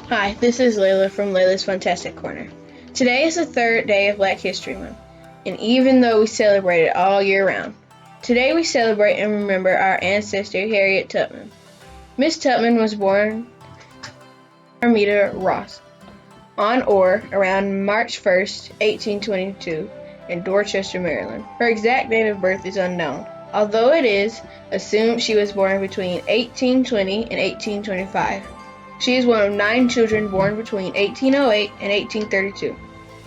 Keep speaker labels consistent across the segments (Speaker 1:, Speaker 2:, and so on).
Speaker 1: Hi, this is Layla from Layla's Fun-Tastic Corner. Today is the third day of Black History Month, and even though we celebrate it all year round, today we celebrate and remember our ancestor Harriet Tubman. Miss Tubman was born Armida Ross on or around March 1st, 1822, in Dorchester, Maryland. Her exact date of birth is unknown, although it is assumed she was born between 1820 and 1825. She is one of 9 children born between 1808 and 1832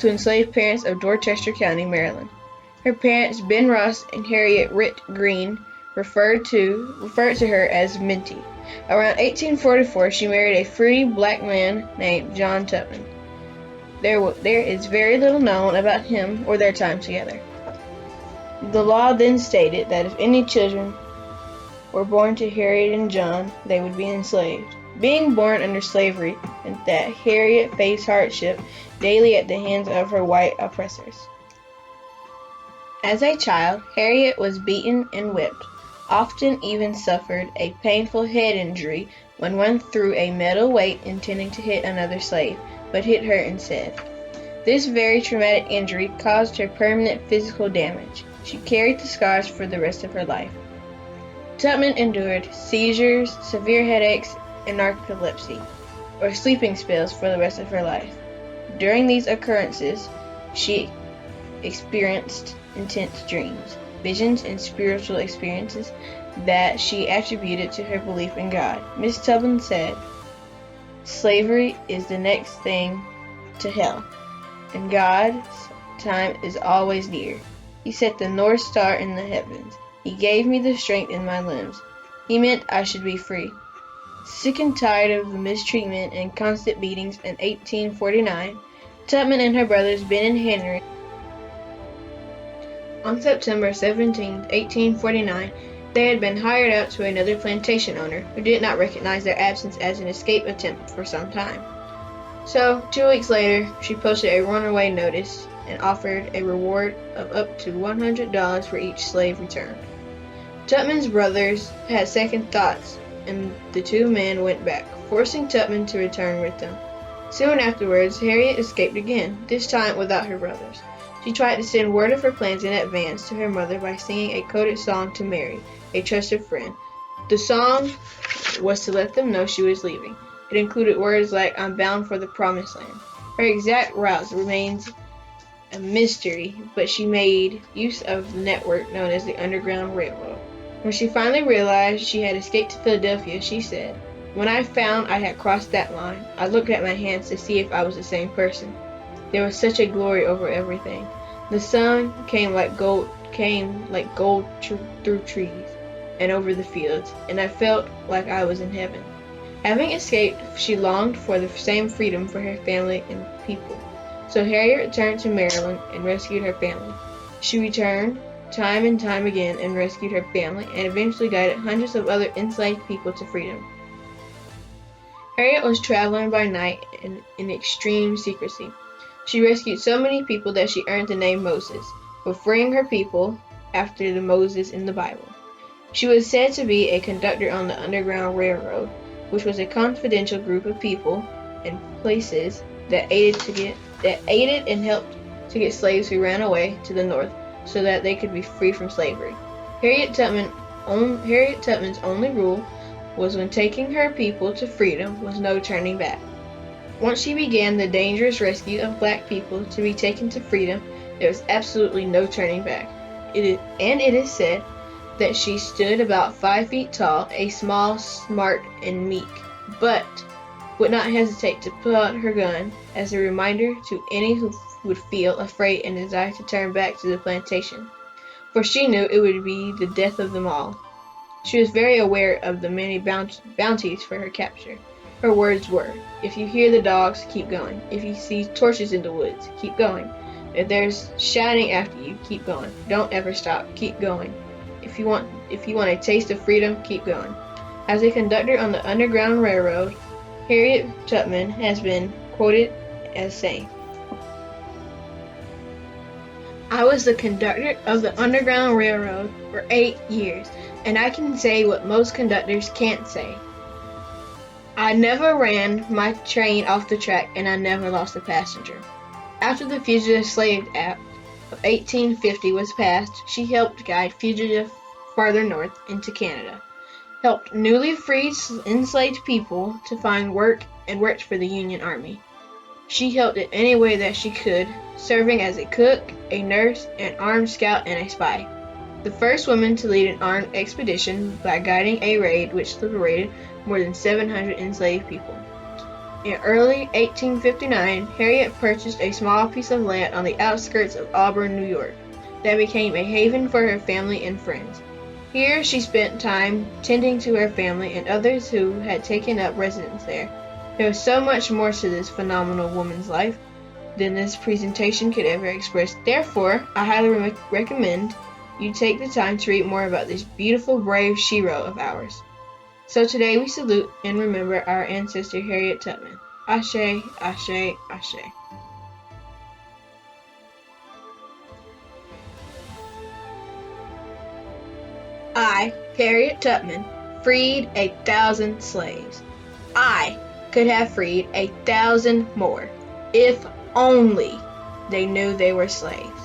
Speaker 1: to enslaved parents of Dorchester County, Maryland. Her parents, Ben Ross and Harriet Ritt Green, referred to her as Minty. Around 1844, she married a free black man named John Tubman. There is very little known about him or their time together. The law then stated that if any children were born to Harriet and John, they would be enslaved. Being born under slavery meant that Harriet faced hardship daily at the hands of her white oppressors. As a child, Harriet was beaten and whipped, often even suffered a painful head injury when one threw a metal weight intending to hit another slave, but hit her instead. This very traumatic injury caused her permanent physical damage. She carried the scars for the rest of her life. Tubman endured seizures, severe headaches, and narcolepsy, or sleeping spells for the rest of her life. During these occurrences, she experienced intense dreams, visions, and spiritual experiences that she attributed to her belief in God. Miss Tubman said, "Slavery is the next thing to hell, and God's time is always near. He set the North Star in the heavens. He gave me the strength in my limbs. He meant I should be free." Sick and tired of the mistreatment and constant beatings, in 1849, Tubman and her brothers Ben and Henry, on September 17, 1849, they had been hired out to another plantation owner who did not recognize their absence as an escape attempt for some time. So, 2 weeks later, she posted a runaway notice and offered a reward of up to $100 for each slave returned. Tubman's brothers had second thoughts, and the 2 men went back, forcing Tubman to return with them. Soon afterwards, Harriet escaped again, this time without her brothers. She tried to send word of her plans in advance to her mother by singing a coded song to Mary, a trusted friend. The song was to let them know she was leaving. It included words like, "I'm bound for the promised land." Her exact routes remains a mystery, but she made use of the network known as the Underground Railroad. When she finally realized she had escaped to Philadelphia, she said, "When I found I had crossed that line, I looked at my hands to see if I was the same person. There was such a glory over everything. The sun came like gold through trees and over the fields, and I felt like I was in heaven." Having escaped, she longed for the same freedom for her family and people. So Harriet returned to Maryland and rescued her family. She returned time and time again and rescued her family, and eventually guided hundreds of other enslaved people to freedom. Harriet was traveling by night in extreme secrecy. She rescued so many people that she earned the name Moses, for freeing her people after the Moses in the Bible. She was said to be a conductor on the Underground Railroad, which was a confidential group of people and places that aided and helped to get slaves who ran away to the north so that they could be free from slavery. Harriet Tubman's only rule was when taking her people to freedom was no turning back. Once she began the dangerous rescue of black people to be taken to freedom, there was absolutely no turning back. It is said that she stood about 5 feet tall, a small, smart, and meek, but would not hesitate to pull out her gun as a reminder to any who would feel afraid and desire to turn back to the plantation, for she knew it would be the death of them all. She was very aware of the many bounties for her capture. Her words were, "If you hear the dogs, keep going. If you see torches in the woods, keep going. If there's shouting after you, keep going. Don't ever stop. Keep going. If you want a taste of freedom, keep going." As a conductor on the Underground Railroad, Harriet Tubman has been quoted as saying, "I was the conductor of the Underground Railroad for 8 years, and I can say what most conductors can't say. I never ran my train off the track, and I never lost a passenger. After the Fugitive Slave Act of 1850 was passed, she helped guide fugitives farther north into Canada, helped newly freed enslaved people to find work, and worked for the Union Army. She helped in any way that she could, serving as a cook, a nurse, an armed scout, and a spy. The first woman to lead an armed expedition by guiding a raid which liberated more than 700 enslaved people. In early 1859, Harriet purchased a small piece of land on the outskirts of Auburn, New York, that became a haven for her family and friends. Here she spent time tending to her family and others who had taken up residence there. There was so much more to this phenomenal woman's life than this presentation could ever express. Therefore, I highly recommend you take the time to read more about this beautiful, brave shero of ours. So today we salute and remember our ancestor Harriet Tubman. Ashe, ashe, ashe. I, Harriet Tubman, freed 1,000 slaves. I could have freed 1,000 more, if only they knew they were slaves.